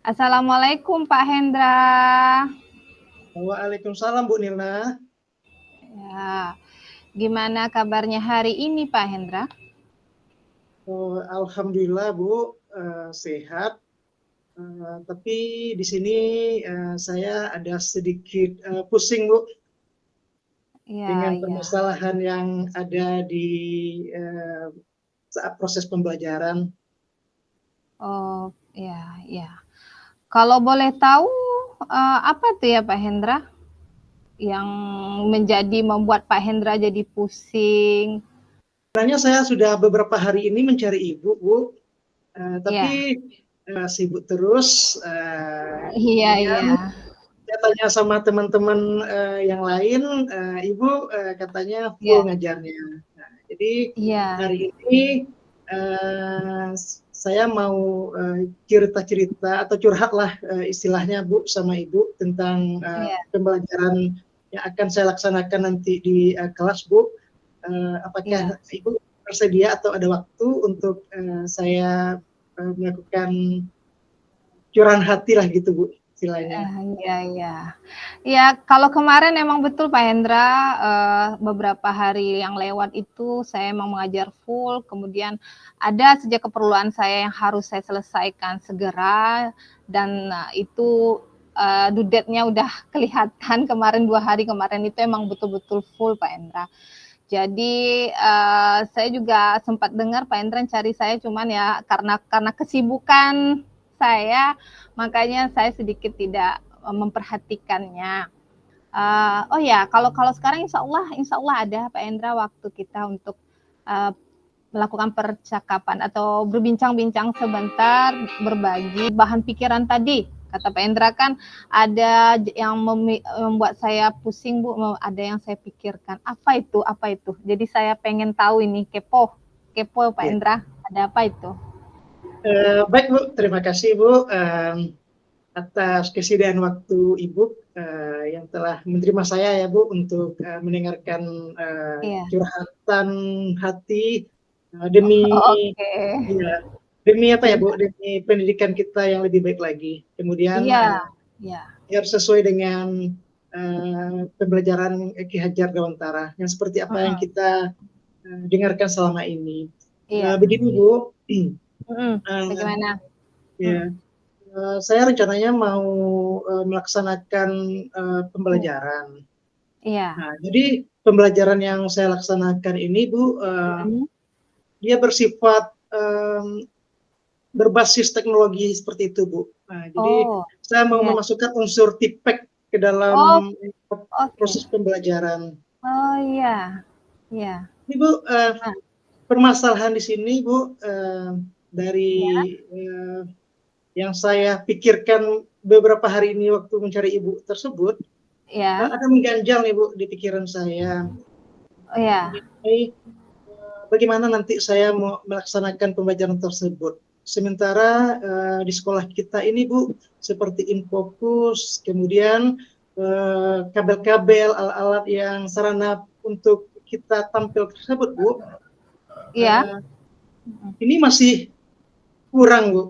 Assalamualaikum Pak Hendra. Waalaikumsalam Bu Nirna. Ya, gimana kabarnya hari ini Pak Hendra? Alhamdulillah Bu, sehat. Tapi di sini saya ada sedikit pusing Bu Ya, dengan ya. permasalahan yang ada di saat proses pembelajaran. Oh, ya, ya. Kalau boleh tahu apa tuh ya Pak Hendra yang membuat Pak Hendra jadi pusing? Sebenarnya saya sudah beberapa hari ini mencari Ibu Bu, Ya, tapi sibuk terus. iya, Kemudian iya, saya tanya sama teman-teman yang lain, Ibu katanya full iya, ngajarnya. Nah, jadi iya, hari ini uh, saya mau cerita-cerita atau curhat lah istilahnya Bu sama Ibu tentang iya, pembelajaran yang akan saya laksanakan nanti di kelas Bu. iya. Apakah Ibu bersedia atau ada waktu untuk saya melakukan curahan hati lah gitu Bu istilahnya. Iya, iya. Ya, kalau kemarin emang betul Pak Hendra, beberapa hari yang lewat itu saya emang mengajar full, kemudian ada saja keperluan saya yang harus saya selesaikan segera, dan itu due date-nya udah kelihatan kemarin 2 hari kemarin itu emang betul-betul full Pak Hendra. Jadi saya juga sempat dengar Pak Hendra cari saya, cuman ya karena kesibukan saya, makanya saya sedikit tidak memperhatikannya. Oh ya, kalau kalau sekarang insya Allah ada Pak Hendra waktu kita untuk uh, melakukan percakapan atau berbincang-bincang sebentar, berbagi bahan pikiran tadi. Kata Pak Hendra kan ada yang membuat saya pusing Bu, ada yang saya pikirkan. Apa itu? Apa itu? Jadi saya pengen tahu ini, kepo. Kepo Pak Ya. Hendra, ada apa itu? Baik Bu, terima kasih Bu atas kesediaan waktu Ibu yang telah menerima saya ya Bu untuk mendengarkan Iya. curhatan hati demi Oke. ya, demi apa ya Iya. Bu, demi pendidikan kita yang lebih baik lagi. Kemudian Iya. Iya. harus sesuai dengan pembelajaran Ki Hajar Dewantara yang seperti apa yang kita dengarkan selama ini. Iya. Begini Bu, Bagaimana? ya. Saya rencananya mau melaksanakan pembelajaran. Iya. Nah, jadi pembelajaran yang saya laksanakan ini, Bu, dia bersifat berbasis teknologi seperti itu, Bu. Nah, jadi Oh, saya mau iya. memasukkan unsur tipek ke Oh, dalam oke. proses pembelajaran. Oh, iya. Iya. Ini, Bu, Nah, permasalahan di sini, Bu, dari iya. yang saya pikirkan beberapa hari ini waktu mencari Ibu tersebut, Iya. ada mengganjal nih Bu di pikiran saya Oh, iya. mengenai bagaimana nanti saya mau melaksanakan pembelajaran tersebut. Sementara di sekolah kita ini Bu seperti Infokus, kemudian kabel-kabel, alat-alat yang sarana untuk kita tampil tersebut Bu, Iya. ini masih kurang Bu.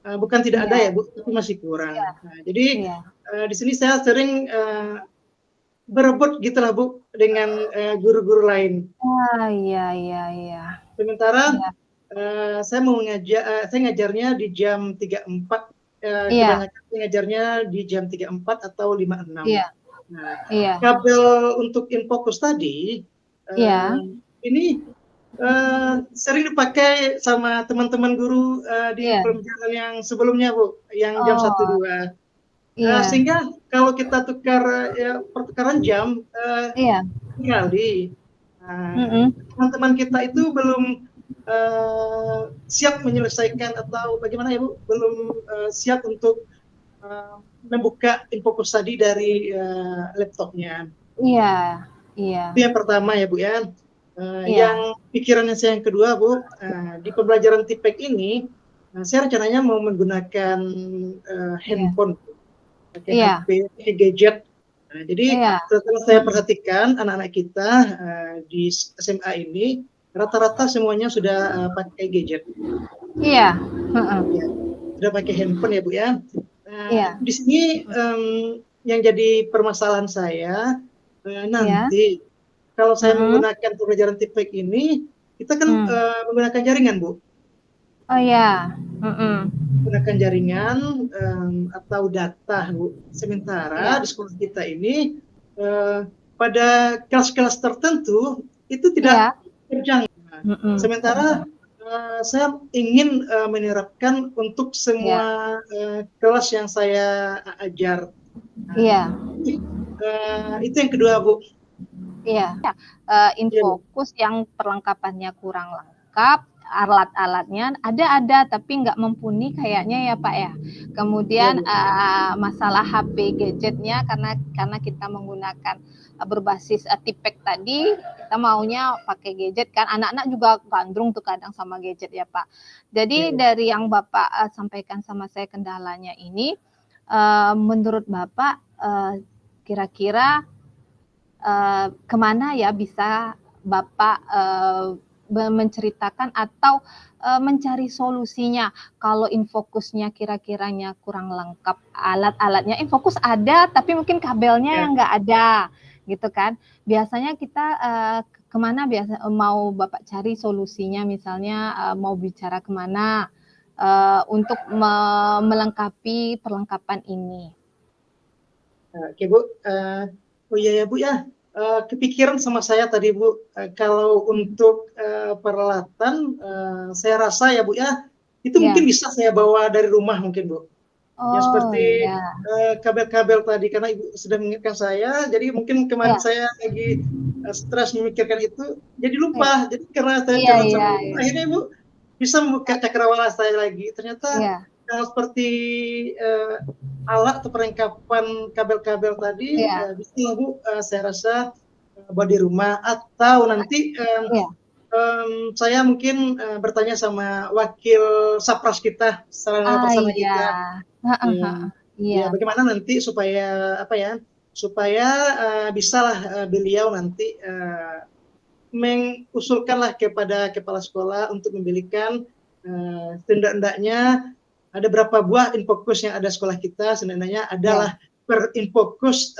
Bukan tidak ada Iya. ya Bu, tapi masih kurang. Iya. Nah, jadi Iya. di sini saya sering berebut gitulah Bu dengan guru-guru lain. Iya, iya, iya. Sementara Iya. saya ngajarnya di jam 34, Iya. kebanyakan saya ngajarnya di jam 34 atau 56. Iya. Nah, Iya. kabel untuk Infokus tadi Iya. ini sering dipakai sama teman-teman guru di Iya. pembelajaran yang sebelumnya Bu, yang jam 1 Oh, 2. iya. Sehingga kalau kita tukar pertukaran jam Iya. kali. Nah, Mhm. teman-teman kita itu belum siap menyelesaikan atau bagaimana ya Bu, belum siap untuk membuka Infokus tadi dari laptopnya. Iya. Iya. Itu yang pertama ya Bu ya. Iya. Yang pikirannya saya yang kedua Bu, di pembelajaran tipek ini, saya rencananya mau menggunakan Iya. handphone, pakai Iya. HP, pakai gadget. Nah, jadi Iya. setelah saya perhatikan anak-anak kita di SMA ini rata-rata semuanya sudah pakai gadget. Iya. Heeh. Ya, sudah pakai handphone ya Bu ya. Iya. Di sini yang jadi permasalahan saya Iya. nanti kalau saya Mm-mm. menggunakan pembelajaran tipek ini, kita kan Mm. menggunakan jaringan, Bu. Oh ya. Mm-mm. Menggunakan jaringan atau data, Bu. Sementara Iya. di sekolah kita ini pada kelas-kelas tertentu itu tidak Iya. terjangkau. Mm-mm. Sementara saya ingin menerapkan untuk Iya. semua kelas yang saya ajar. Nah, Iya. itu yang kedua, Bu. Iya. Iya, Bu. Infokus yang perlengkapannya kurang lengkap, alat-alatnya ada tapi nggak mumpuni kayaknya ya Pak ya. Iya, Kemudian Bu. masalah HP gadgetnya karena kita menggunakan berbasis tipek tadi, kita maunya pakai gadget kan. Anak-anak juga gandrung tuh kadang sama gadget ya Pak. Jadi Iya. dari yang Bapak sampaikan sama saya kendalanya ini, menurut Bapak kira-kira kemana ya bisa Bapak menceritakan atau mencari solusinya kalau infokusnya kira-kiranya kurang lengkap alat-alatnya. Infokus ada tapi mungkin kabelnya Iya. yang nggak ada gitu kan. Biasanya kita kemana biasa mau Bapak cari solusinya, misalnya mau bicara kemana untuk melengkapi perlengkapan ini. Oke, Bu. Oh iya ya, Bu ya. Kepikiran sama saya tadi, Bu. Kalau untuk peralatan, saya rasa ya, Bu ya, itu mungkin Ya. bisa saya bawa dari rumah mungkin, Bu. Yang Oh seperti iya. kabel-kabel tadi, karena Ibu sudah mengingatkan saya, jadi mungkin kemarin Ya. saya lagi stres memikirkan itu, jadi Iya. lupa. Jadi karena saya Iya, catat iya, sama Ibu, iya. akhirnya Ibu bisa membuka cakrawala saya lagi. Ternyata Iya, seperti uh, alat atau perlengkapan kabel-kabel tadi iya, bisa Bu, saya rasa buat di rumah atau nanti iya. saya mungkin bertanya sama wakil Sapras kita, sarana prasarana Iya. kita. Heeh, Ya, heeh. ya Iya, Pak. bagaimana nanti supaya apa ya? Supaya bisalah beliau nanti mengusulkanlah kepada kepala sekolah untuk membelikan setidaknya ada berapa buah infokus yang ada sekolah kita, setidaknya Iya. adalah per infokus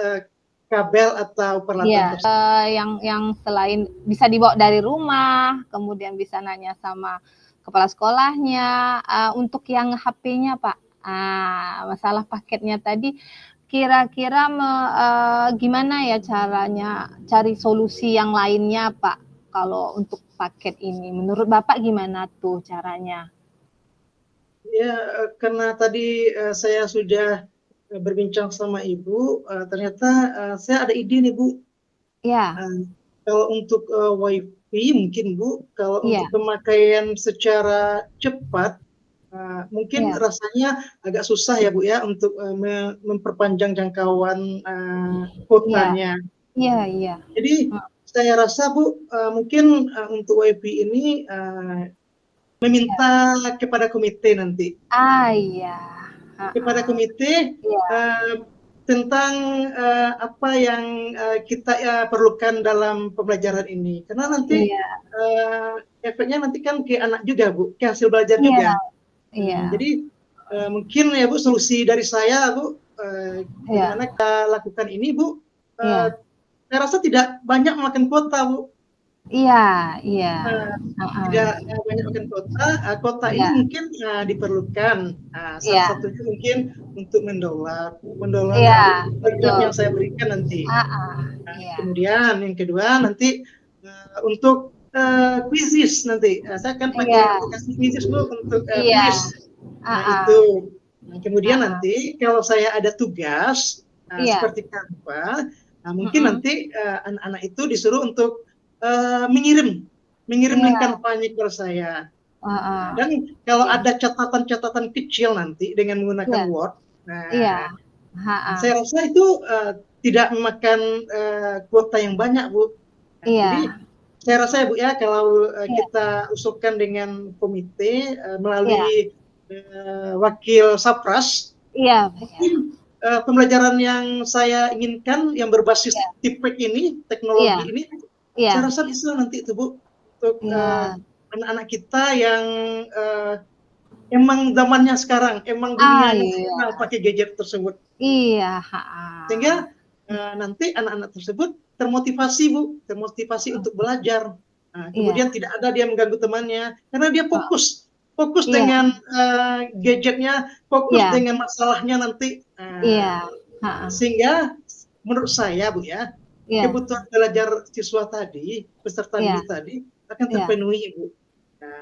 kabel atau peralatan Iya, tersebut. yang selain bisa dibawa dari rumah, kemudian bisa nanya sama kepala sekolahnya, untuk yang HP-nya, Pak. Masalah paketnya tadi kira-kira gimana ya caranya cari solusi yang lainnya, Pak, kalau untuk paket ini? Menurut Bapak gimana tuh caranya? Ya, karena tadi saya sudah berbincang sama Ibu, ternyata saya ada ide nih Bu. Iya, Kalau untuk WiFi mungkin Bu, kalau iya, untuk pemakaian secara cepat, mungkin iya, rasanya agak susah ya Bu ya untuk memperpanjang jangkauan iya, kuotanya. iya, iya. Jadi saya rasa Bu, mungkin untuk WiFi ini Iya. meminta kepada komite nanti. Iya. Kepada Heeh. komite Iya, tentang apa yang kita perlukan dalam pembelajaran ini. Karena nanti iya, efeknya nanti kan ke anak juga, Bu, ke hasil belajar iya, juga. iya, Jadi mungkin ya Bu, solusi dari saya, Bu, iya, bagaimana kita lakukan ini, Bu. iya, Saya rasa tidak banyak makan kuota, Bu. iya, iya, Uh, heeh, Tidak banyak makan kuota. Kuota ini iya, mungkin diperlukan. Salah iya, satunya mungkin untuk mendownload iya, program betul, yang saya berikan nanti. heeh, iya, Kemudian yang kedua nanti untuk quizzes nanti. Saya akan pakai iya, aplikasi quizzes Bu untuk iya, quiz. Nah heeh, itu. Kemudian heeh, nanti kalau saya ada tugas iya, seperti Canva, mungkin mhm, nanti anak-anak itu disuruh untuk mengirim link iya, Canva-nya kepada saya. heeh, Dan kalau iya, ada catatan-catatan kecil nanti dengan menggunakan iya, Word, iya, nah heeh, saya rasa itu tidak memakan kuota yang banyak, Bu. Nah, jadi iya, saya rasa ya Bu ya, kalau iya, kita usulkan dengan komite iya, melalui wakil Sapras, iya, mungkin pembelajaran yang saya inginkan yang berbasis iya, tipek ini, iya, teknologi ini, iya, saya rasa bisa nanti itu Bu untuk iya, anak-anak kita yang emang zamannya sekarang, emang Ah, dunianya iya. sekarang pakai gadget tersebut. Iya, Sehingga nanti anak-anak tersebut termotivasi Bu, termotivasi untuk belajar. Nah, Iya, kemudian tidak ada dia mengganggu temannya karena dia heeh, fokus, fokus iya, dengan gadgetnya, fokus iya, dengan masalahnya nanti. iya, heeh, Sehingga menurut saya Bu ya, iya, kebutuhan belajar siswa tadi, peserta iya, didik tadi akan iya. terpenuhi Bu.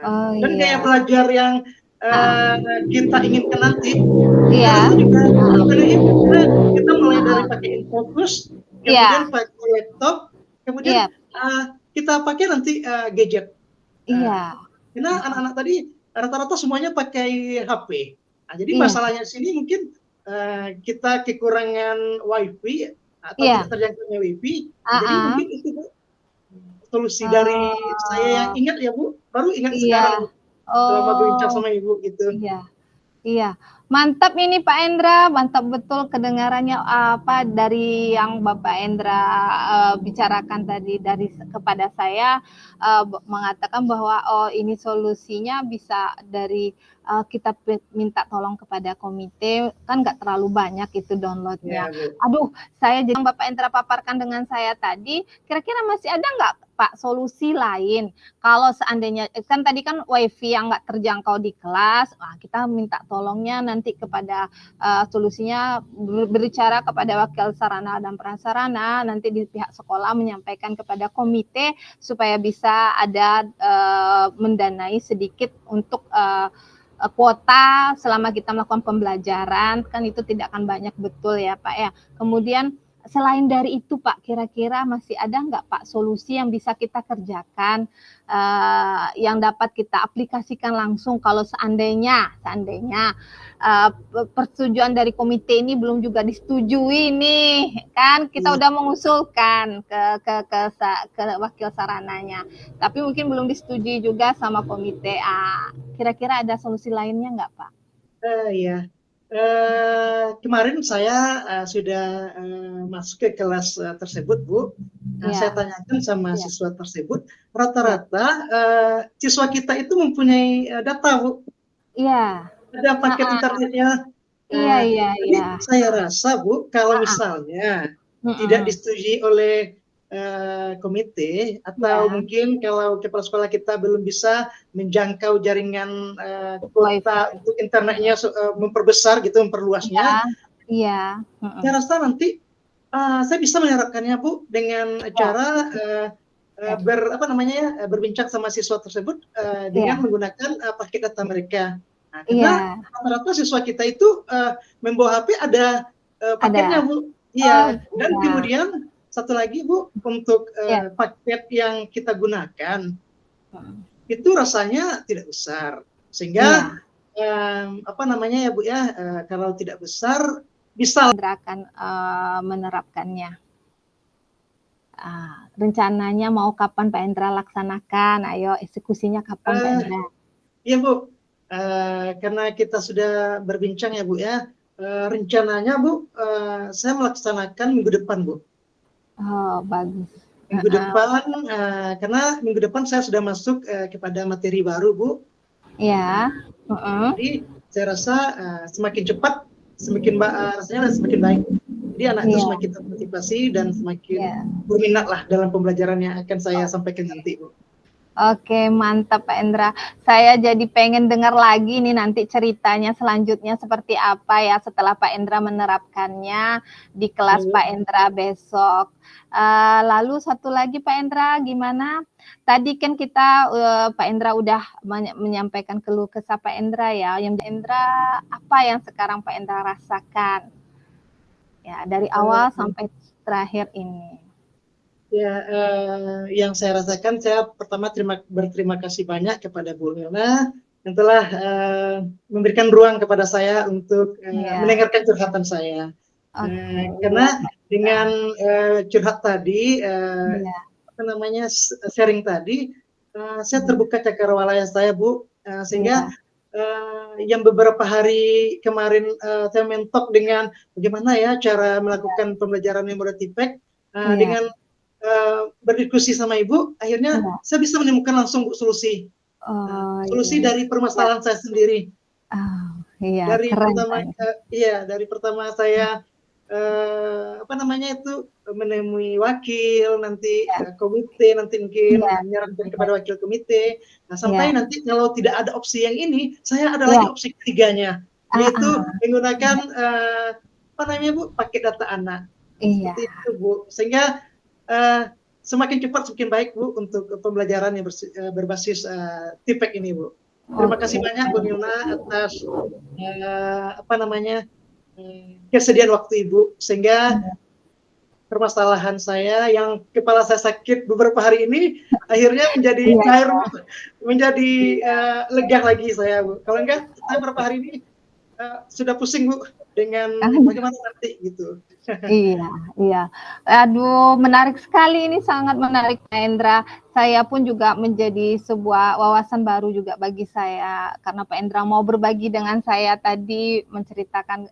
Oh, Dan gaya iya, belajar yang heeh, kita inginkan nanti, saya iya, rasa juga terpenuhi Bu. Karena kita mulai dari pakai infocus, iya, kemudian pakai laptop, kemudian iya, kita pakai nanti gadget. Uh, iya, karena heeh, anak-anak tadi rata-rata semuanya pakai HP. Nah, jadi iya, masalahnya di sini mungkin kita kekurangan WiFi atau iya, tidak terjangkaunya WiFi. Nah, jadi heeh, mungkin itu Bu, solusi dari saya yang oh, ingat ya Bu, baru ingat iya, sekarang Bu, selama berbincang oh, sama Ibu gitu. iya. Iya, mantap ini Pak Endra, mantap betul kedengarannya apa dari yang Bapak Endra bicarakan tadi dari kepada saya mengatakan bahwa oh ini solusinya bisa dari kita minta tolong kepada komite kan nggak terlalu banyak itu downloadnya. Ya Bu. Aduh, saya jadi yang Bapak Endra paparkan dengan saya tadi, kira-kira masih ada nggak Pak solusi lain kalau seandainya kan tadi kan wifi yang nggak terjangkau di kelas, nah kita minta tolongnya nanti kepada solusinya berbicara kepada wakil sarana dan prasarana, nanti di pihak sekolah menyampaikan kepada komite supaya bisa ada mendanai sedikit untuk kuota selama kita melakukan pembelajaran, kan itu tidak akan banyak betul ya Pak ya. Kemudian selain dari itu Pak, kira-kira masih ada nggak Pak solusi yang bisa kita kerjakan yang dapat kita aplikasikan langsung kalau seandainya uh, persetujuan dari komite ini belum juga disetujui nih kan kita udah mengusulkan ke wakil sarananya tapi mungkin belum disetujui juga sama komite. Kira-kira ada solusi lainnya nggak Pak? Ya. Kemarin saya sudah masuk ke kelas tersebut, Bu. Nah, saya Iya, tanyakan sama iya, siswa tersebut, iya, rata-rata siswa kita itu mempunyai data, Bu. iya, Ada paket internetnya. iya, iya, Jadi iya, saya rasa, Bu, kalau ah, misalnya tidak mm-mm. disetujui oleh komite atau Iya, mungkin kalau kepala sekolah kita belum bisa menjangkau jaringan wifi, kuota untuk internetnya memperbesar gitu, iya, memperluasnya, iya, mm-mm. saya rasa nanti saya bisa menerapkannya Bu dengan Iya, cara iya, apa namanya ya, berbincang sama siswa tersebut dengan iya, menggunakan paket data mereka. Nah, karena iya, rata-rata siswa kita itu membawa HP ada paketnya ada. Bu. Oh, Iya. Dan iya, kemudian satu lagi Bu, untuk iya, paket yang kita gunakan mm, itu rasanya tidak besar, sehingga iya. apa namanya ya Bu ya, kalau tidak besar bisa. Indra akan menerapkannya. Rencananya mau kapan Pak Endra laksanakan? Ayo eksekusinya kapan Pak eh, Endra? Iya Bu, karena kita sudah berbincang ya Bu ya, rencananya Bu, saya melaksanakan minggu depan Bu. Oh, bagus. Minggu depan, karena minggu depan saya sudah masuk kepada materi baru Bu. Ya, Jadi saya rasa semakin cepat, semakin rasanya semakin baik. Jadi anak itu iya, semakin termotivasi dan semakin iya. berminat lah dalam pembelajaran yang akan saya sampaikan nanti Bu. Oke, mantap Pak Endra. Saya jadi pengen dengar lagi nih nanti ceritanya selanjutnya seperti apa ya setelah Pak Endra menerapkannya di Ya, kelas Bu. Pak Endra besok. Lalu satu lagi Pak Endra, gimana? Tadi kan kita Pak Endra udah menyampaikan keluh kesah Pak Endra ya. Yang Pak Endra apa yang sekarang Pak Endra rasakan? Ya, dari awal Uh, sampai terakhir ini. Ya, yang saya rasakan, saya pertama berterima kasih banyak kepada Bu Lena yang telah memberikan ruang kepada saya untuk Iya. mendengarkan curhatan saya. Oke, iya Karena Pak Endra. dengan curhat tadi, Iya, apa namanya, sharing tadi, saya iya, terbuka cakrawala saya, Bu, sehingga iya, yang beberapa hari kemarin saya mentok dengan bagaimana ya cara melakukan pembelajaran memoritifek iya, dengan berdiskusi sama Ibu, akhirnya iya. saya bisa menemukan langsung solusi. Oh, iya, Solusi dari iya, permasalahan saya sendiri. Oh, iya, Dari keren pertama, Pak. iya, dari pertama saya apa namanya itu menemui wakil, nanti Ya, komite, nanti mungkin iya, menyerahkan kepada wakil komite. Nah, sampai iya, nanti kalau tidak ada opsi yang ini, saya ada iya, lagi opsi ketiganya, ah, yaitu ah, menggunakan apa namanya Bu, paket data anak. iya, Seperti itu Bu, sehingga semakin cepat semakin baik Bu untuk pembelajaran yang berbasis TIPEK ini Bu. Terima oke, kasih banyak Bu Nilna atas apa namanya kesediaan waktu Ibu, sehingga iya, permasalahan saya yang kepala saya sakit beberapa hari ini akhirnya menjadi iya, cair Bu, menjadi iya. lega lagi saya Bu. Kalau enggak saya beberapa hari ini sudah pusing Bu dengan bagaimana nanti gitu. Iya, iya. Aduh, menarik sekali ini, sangat menarik Pak Endra. Saya pun juga menjadi sebuah wawasan baru juga bagi saya karena Pak Endra mau berbagi dengan saya tadi, menceritakan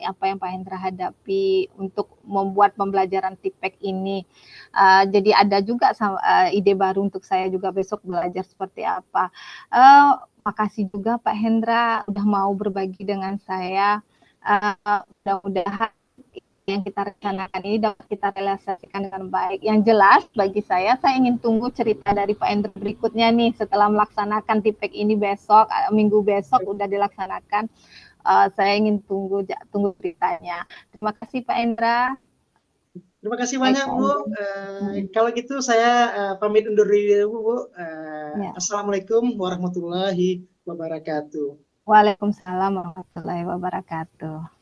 apa yang Pak Endra hadapi untuk membuat pembelajaran TIPEK ini. Jadi ada juga ide baru untuk saya juga besok belajar seperti apa. Makasih juga Pak Hendra udah mau berbagi dengan saya. Mudah-mudahan yang kita rencanakan ini dapat kita realisasikan dengan baik. Yang jelas bagi saya ingin tunggu cerita dari Pak Endra berikutnya nih setelah melaksanakan TIPEK ini besok, minggu besok udah dilaksanakan. Saya ingin tunggu beritanya. Terima kasih Pak Endra. Terima kasih Baik banyak Pak Bu. Endra. Kalau gitu saya pamit undur diri dulu Bu. Ya. Assalamualaikum warahmatullahi wabarakatuh. Waalaikumsalam warahmatullahi wabarakatuh.